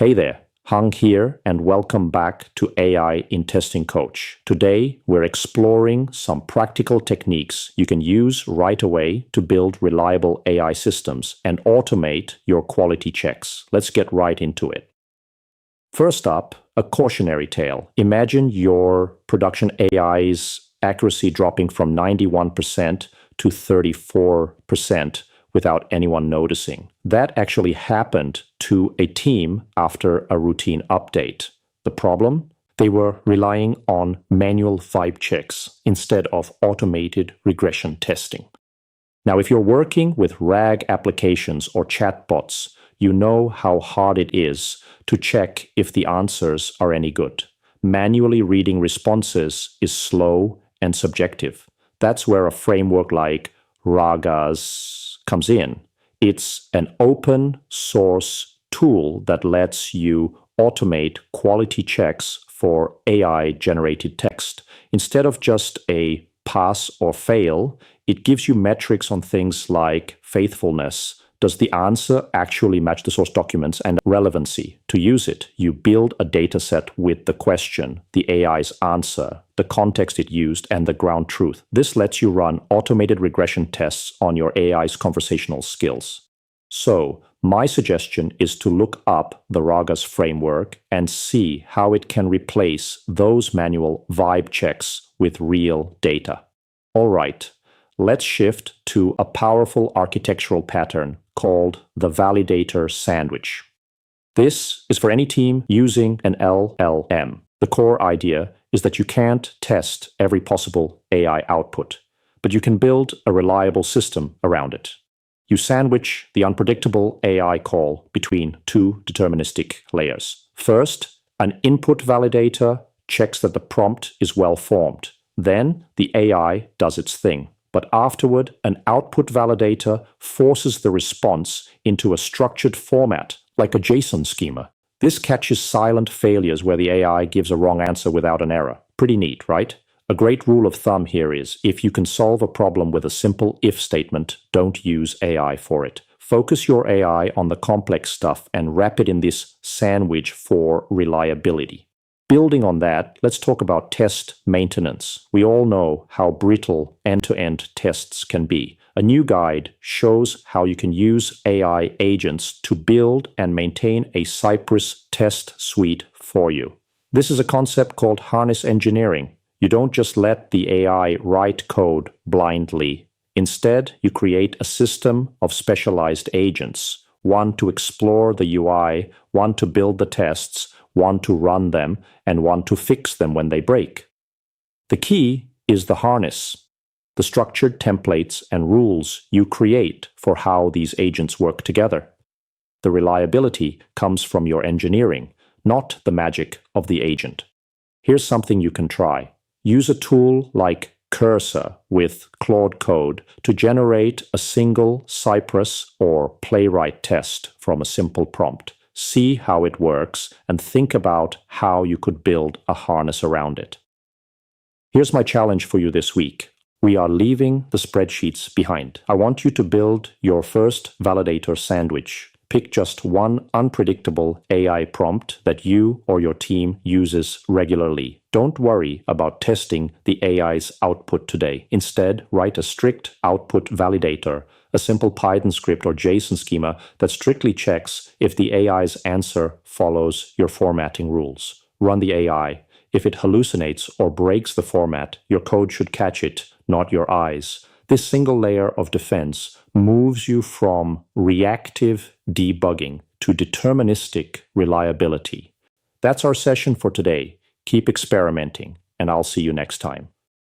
Hey there, Hang here, and welcome back to AI in Testing Coach. Today, we're exploring some practical techniques you can use right away to build reliable AI systems and automate your quality checks. Let's get right into it. First up, a cautionary tale. Imagine your production AI's accuracy dropping from 91% to 34% without anyone noticing. That actually happened to a team after a routine update. The problem? They were relying on manual vibe checks instead of automated regression testing. Now, if you're working with RAG applications or chatbots, you know how hard it is to check if the answers are any good. Manually reading responses is slow and subjective. That's where a framework like RAGAs comes in. It's an open source tool that lets you automate quality checks for AI-generated text. Instead of just a pass or fail, it gives you metrics on things like faithfulness. Does the answer actually match the source documents, and relevancy? To use it, you build a dataset with the question, the AI's answer, the context it used, and the ground truth. This lets you run automated regression tests on your AI's conversational skills. So, my suggestion is to look up the RAGAs framework and see how it can replace those manual vibe checks with real data. All right, let's shift to a powerful architectural pattern called the Validator Sandwich. This is for any team using an LLM. The core idea is that you can't test every possible AI output, but you can build a reliable system around it. You sandwich the unpredictable AI call between two deterministic layers. First, an input validator checks that the prompt is well formed. Then the AI does its thing. But afterward, an output validator forces the response into a structured format, like a JSON schema. This catches silent failures where the AI gives a wrong answer without an error. Pretty neat, right? A great rule of thumb here is, if you can solve a problem with a simple if statement, don't use AI for it. Focus your AI on the complex stuff and wrap it in this sandwich for reliability. Building on that, let's talk about test maintenance. We all know how brittle end-to-end tests can be. A new guide shows how you can use AI agents to build and maintain a Cypress test suite for you. This is a concept called harness engineering. You don't just let the AI write code blindly. Instead, you create a system of specialized agents, one to explore the UI, one to build the tests, one to run them, and one to fix them when they break. The key is the harness, the structured templates and rules you create for how these agents work together. The reliability comes from your engineering, not the magic of the agent. Here's something you can try. Use a tool like Cursor with Claude Code to generate a single Cypress or Playwright test from a simple prompt. See how it works and think about how you could build a harness around it. Here's my challenge for you this week. We are leaving the spreadsheets behind. I want you to build your first validator sandwich. Pick just one unpredictable AI prompt that you or your team uses regularly. Don't worry about testing the AI's output today. Instead, write a strict output validator, a simple Python script or JSON schema that strictly checks if the AI's answer follows your formatting rules. Run the AI. If it hallucinates or breaks the format, your code should catch it, not your eyes. This single layer of defense moves you from reactive debugging to deterministic reliability. That's our session for today. Keep experimenting, and I'll see you next time.